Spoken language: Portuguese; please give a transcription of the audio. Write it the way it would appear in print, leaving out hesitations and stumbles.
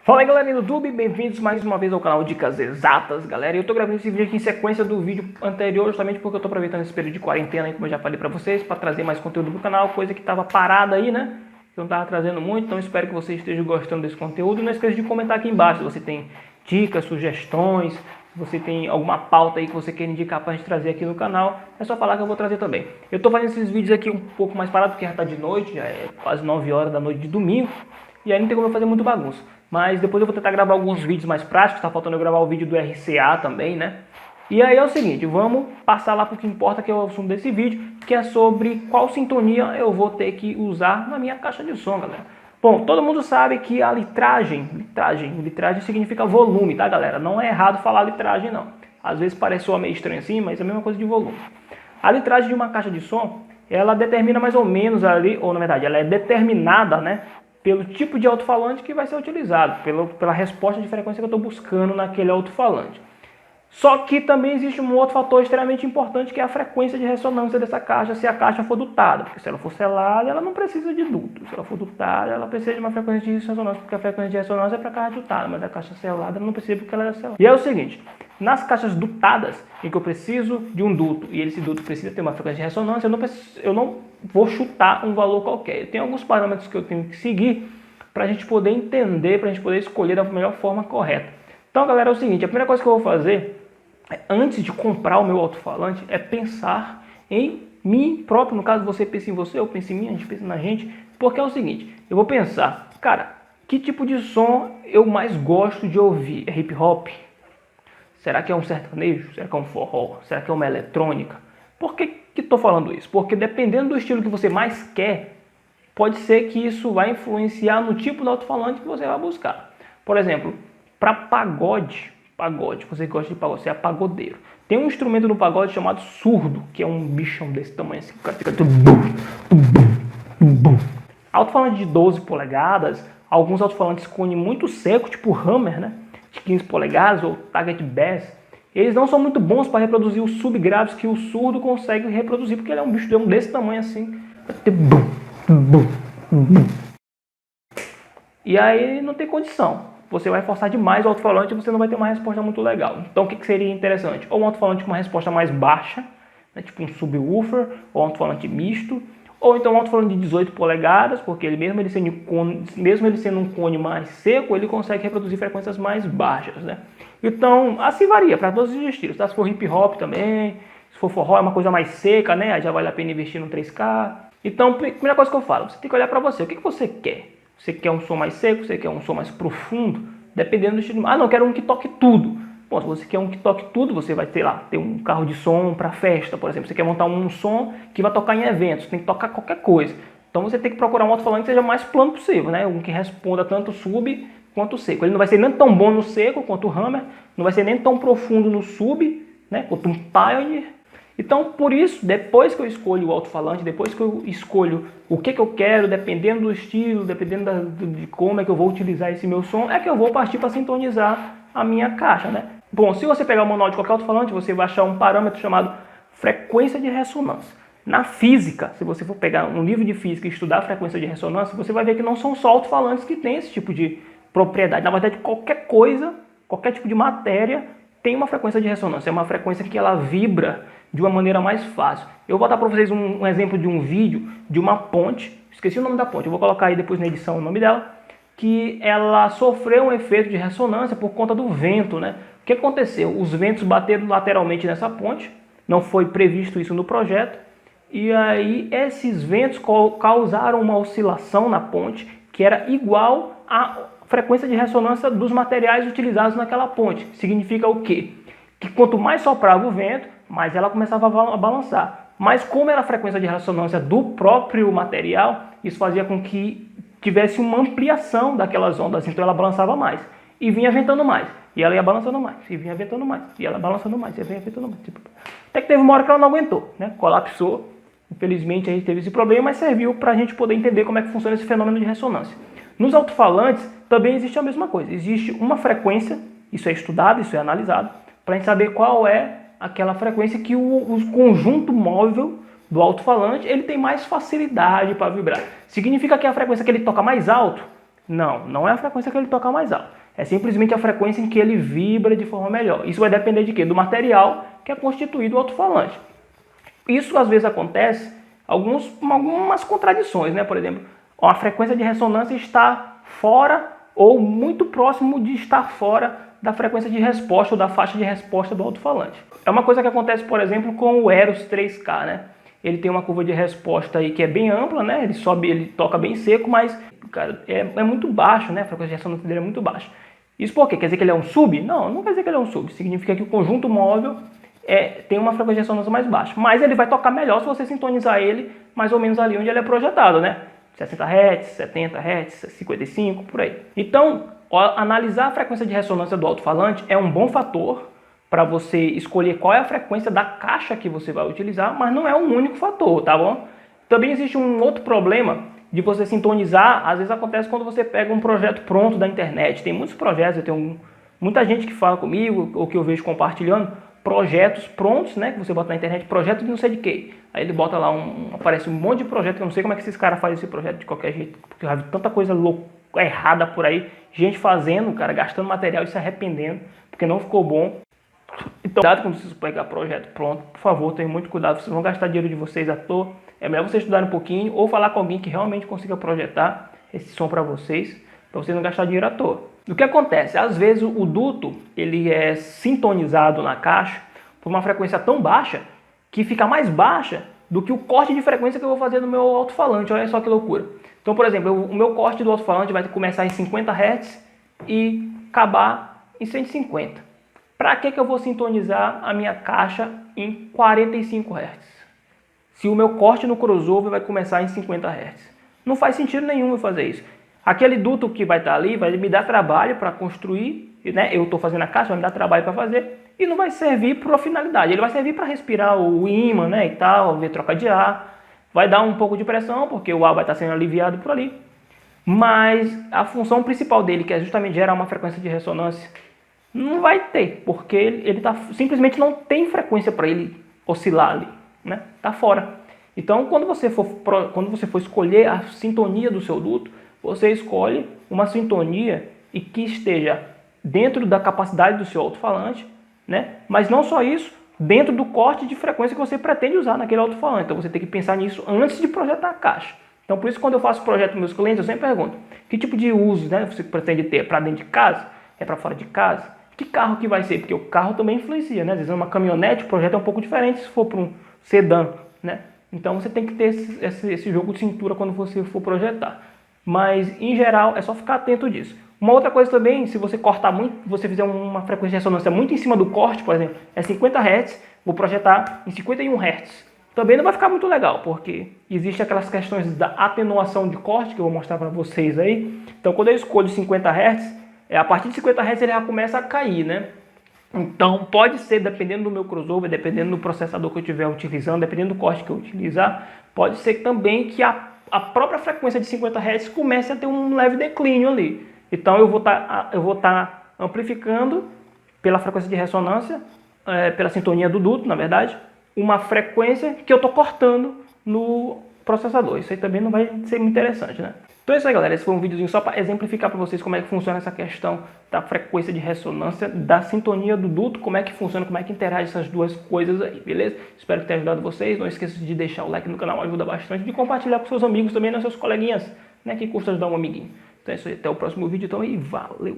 Fala aí galera do YouTube, bem-vindos mais uma vez ao canal Dicas Exatas, galera. Eu tô gravando esse vídeo aqui em sequência do vídeo anterior, justamente porque eu tô aproveitando esse período de quarentena aí, como eu já falei pra vocês, pra trazer mais conteúdo pro canal, coisa que tava parada aí, né? Eu não tava trazendo muito, então espero que vocês estejam gostando desse conteúdo. Não esqueça de comentar aqui embaixo se você tem dicas, sugestões, se você tem alguma pauta aí que você quer indicar pra gente trazer aqui no canal, é só falar que eu vou trazer também. Eu tô fazendo esses vídeos aqui um pouco mais parado, porque já tá de noite, já é quase 9 horas da noite de domingo, e aí não tem como eu fazer muito bagunça. Mas depois eu vou tentar gravar alguns vídeos mais práticos, tá faltando eu gravar o vídeo do RCA também, né? E aí é o seguinte, vamos passar lá pro que importa, que é o assunto desse vídeo, que é sobre qual sintonia eu vou ter que usar na minha caixa de som, galera. Bom, todo mundo sabe que a litragem significa volume, tá, galera? Não é errado falar litragem, não. Às vezes parece soar meio estranho assim, mas é a mesma coisa de volume. A litragem de uma caixa de som, ela determina mais ou menos ali, ou na verdade, ela é determinada, né, pelo tipo de alto-falante que vai ser utilizado, pela resposta de frequência que eu estou buscando naquele alto-falante. Só que também existe um outro fator extremamente importante, que é a frequência de ressonância dessa caixa, se a caixa for dutada. Porque se ela for selada, ela não precisa de duto. Se ela for dutada, ela precisa de uma frequência de ressonância, porque a frequência de ressonância é para a caixa dutada, mas a caixa selada não precisa porque ela é selada. E é o seguinte, nas caixas dutadas, em que eu preciso de um duto, e esse duto precisa ter uma frequência de ressonância, eu não vou chutar um valor qualquer. Tem alguns parâmetros que eu tenho que seguir para a gente poder entender, para a gente poder escolher da melhor forma correta. Então, galera, é o seguinte, a primeira coisa que eu vou fazer, antes de comprar o meu alto-falante, é pensar em mim próprio. No caso, você pensa em você, eu penso em mim, a gente pensa na gente. Porque é o seguinte, eu vou pensar, cara, que tipo de som eu mais gosto de ouvir? É hip hop? Será que é um sertanejo? Será que é um forró? Será que é uma eletrônica? Por que estou falando isso? Porque dependendo do estilo que você mais quer, pode ser que isso vai influenciar no tipo de alto-falante que você vai buscar. Por exemplo, para pagode, você gosta de pagode, você é pagodeiro. Tem um instrumento no pagode chamado surdo, que é um bichão desse tamanho assim, o cara fica alto-falante de 12 polegadas, alguns alto-falantes com cone muito seco, tipo Hammer, né, de 15 polegadas ou Target Bass, eles não são muito bons para reproduzir os subgraves que o surdo consegue reproduzir, porque ele é um bicho desse tamanho assim. E aí não tem condição. Você vai forçar demais o alto-falante e você não vai ter uma resposta muito legal. Então o que seria interessante? Ou um alto-falante com uma resposta mais baixa, né, tipo um subwoofer, ou um alto-falante misto, ou então um alto-falante de 18 polegadas, porque mesmo ele sendo um cone mais seco, ele consegue reproduzir frequências mais baixas, né? Então, assim varia para todos os estilos, tá? Se for hip hop também, se for forró é uma coisa mais seca, né? Aí já vale a pena investir no 3K. Então, primeira coisa que eu falo, você tem que olhar para você, o que você quer? Você quer um som mais seco, você quer um som mais profundo, dependendo do estilo. Ah, não, eu quero um que toque tudo. Bom, se você quer um que toque tudo, você vai ter lá, ter um carro de som para festa, por exemplo. Você quer montar um som que vai tocar em eventos, tem que tocar qualquer coisa. Então você tem que procurar um alto-falante que seja mais plano possível, né? Um que responda tanto sub quanto seco. Ele não vai ser nem tão bom no seco quanto o Hammer, não vai ser nem tão profundo no sub, né? Quanto um Pioneer. Então, por isso, depois que eu escolho o alto-falante, depois que eu escolho o que eu quero, dependendo do estilo, dependendo de como é que eu vou utilizar esse meu som, é que eu vou partir para sintonizar a minha caixa, né? Bom, se você pegar o manual de qualquer alto-falante, você vai achar um parâmetro chamado frequência de ressonância. Na física, se você for pegar um livro de física e estudar a frequência de ressonância, você vai ver que não são só alto-falantes que têm esse tipo de propriedade. Na verdade, qualquer coisa, qualquer tipo de matéria tem uma frequência de ressonância. É uma frequência que ela vibra de uma maneira mais fácil. Eu vou dar para vocês um exemplo de um vídeo de uma ponte, esqueci o nome da ponte, eu vou colocar aí depois na edição o nome dela, que ela sofreu um efeito de ressonância por conta do vento, né? O que aconteceu? Os ventos bateram lateralmente nessa ponte, não foi previsto isso no projeto, e aí esses ventos causaram uma oscilação na ponte que era igual à frequência de ressonância dos materiais utilizados naquela ponte. Significa o quê? Que quanto mais soprava o vento, mais ela começava a balançar. Mas como era a frequência de ressonância do próprio material, isso fazia com que tivesse uma ampliação daquelas ondas, então ela balançava mais. E vinha ventando mais. E ela ia balançando mais. E vinha ventando mais. E ela balançando mais. E vinha ventando mais. Até que teve uma hora que ela não aguentou, né? Colapsou. Infelizmente a gente teve esse problema, mas serviu para a gente poder entender como é que funciona esse fenômeno de ressonância. Nos alto-falantes também existe a mesma coisa. Existe uma frequência, isso é estudado, isso é analisado, para a gente saber qual é aquela frequência que o conjunto móvel do alto-falante ele tem mais facilidade para vibrar. Significa que a frequência que ele toca mais alto Não, não é a frequência que ele toca mais alto. É simplesmente a frequência em que ele vibra de forma melhor. Isso vai depender de quê? Do material que é constituído o alto-falante. Isso às vezes acontece algumas contradições, né? Por exemplo, a frequência de ressonância está fora ou muito próximo de estar fora da frequência de resposta ou da faixa de resposta do alto-falante. É uma coisa que acontece, por exemplo, com o Eros 3K, né? Ele tem uma curva de resposta aí que é bem ampla, né? Ele sobe, ele toca bem seco, mas cara, é muito baixo, né? A frequência de ressonância dele é muito baixa. Isso por quê? Quer dizer que ele é um sub? Não, não quer dizer que ele é um sub. Significa que o conjunto móvel tem uma frequência de ressonância mais baixa. Mas ele vai tocar melhor se você sintonizar ele mais ou menos ali onde ele é projetado, né? 60 Hz, 70 Hz, 55, por aí. Então, analisar a frequência de ressonância do alto-falante é um bom fator para você escolher qual é a frequência da caixa que você vai utilizar, mas não é um único fator, tá bom? Também existe um outro problema de você sintonizar, às vezes acontece quando você pega um projeto pronto da internet. Tem muitos projetos, eu tenho muita gente que fala comigo, ou que eu vejo compartilhando, projetos prontos, né, que você bota na internet, projeto de não sei de quê. Aí ele bota lá, aparece um monte de projeto, que eu não sei como é que esses caras fazem esse projeto de qualquer jeito, porque eu já vi tanta coisa errada por aí, gente fazendo, cara, gastando material e se arrependendo, porque não ficou bom. Então, cuidado quando vocês pegar projeto pronto, por favor, tenham muito cuidado, vocês vão gastar dinheiro de vocês à toa. É melhor vocês estudarem um pouquinho ou falar com alguém que realmente consiga projetar esse som para vocês não gastar dinheiro à toa. O que acontece? Às vezes o duto ele é sintonizado na caixa por uma frequência tão baixa que fica mais baixa do que o corte de frequência que eu vou fazer no meu alto-falante. Olha só que loucura. Então, por exemplo, o meu corte do alto-falante vai começar em 50 Hz e acabar em 150. Para que eu vou sintonizar a minha caixa em 45 Hz? Se o meu corte no crossover vai começar em 50 Hz. Não faz sentido nenhum eu fazer isso. Aquele duto que vai estar ali vai me dar trabalho para construir, né? Eu estou fazendo a caixa, vai me dar trabalho para fazer e não vai servir para a finalidade. Ele vai servir para respirar o ímã, né, e tal, ver troca de ar. Vai dar um pouco de pressão, porque o ar vai estar sendo aliviado por ali. Mas a função principal dele, que é justamente gerar uma frequência de ressonância, não vai ter, porque ele simplesmente não tem frequência para ele oscilar ali, né? Tá fora. Então, quando você for escolher a sintonia do seu duto, você escolhe uma sintonia e que esteja dentro da capacidade do seu alto-falante, né? Mas não só isso, dentro do corte de frequência que você pretende usar naquele alto-falante. Então você tem que pensar nisso antes de projetar a caixa. Então por isso quando eu faço projeto com meus clientes, eu sempre pergunto, que tipo de uso, né, você pretende ter? Para dentro de casa? É para fora de casa? Que carro que vai ser? Porque o carro também influencia, né? Às vezes uma caminhonete, o projeto é um pouco diferente se for para um sedã, né? Então você tem que ter esse jogo de cintura quando você for projetar. Mas, em geral, é só ficar atento disso. Uma outra coisa também, se você cortar muito, você fizer uma frequência de ressonância muito em cima do corte, por exemplo, é 50 Hz, vou projetar em 51 Hz. Também não vai ficar muito legal, porque existe aquelas questões da atenuação de corte, que eu vou mostrar para vocês aí. Então, quando eu escolho 50 Hz, a partir de 50 Hz ele já começa a cair, né? Então, pode ser, dependendo do meu crossover, dependendo do processador que eu estiver utilizando, dependendo do corte que eu utilizar, pode ser também que a própria frequência de 50 Hz comece a ter um leve declínio ali. Então eu vou estar amplificando pela frequência de ressonância, pela sintonia do duto, na verdade, uma frequência que eu estou cortando no processador. Isso aí também não vai ser muito interessante, né? Então é isso aí, galera. Esse foi um videozinho só para exemplificar para vocês como é que funciona essa questão da frequência de ressonância, da sintonia do duto, como é que funciona, como é que interage essas duas coisas aí, beleza? Espero que tenha ajudado vocês. Não esqueça de deixar o like no canal, ajuda bastante, de compartilhar com seus amigos também, né, seus coleguinhas, né, que custa ajudar um amiguinho. Então é isso aí, até o próximo vídeo, então, e valeu!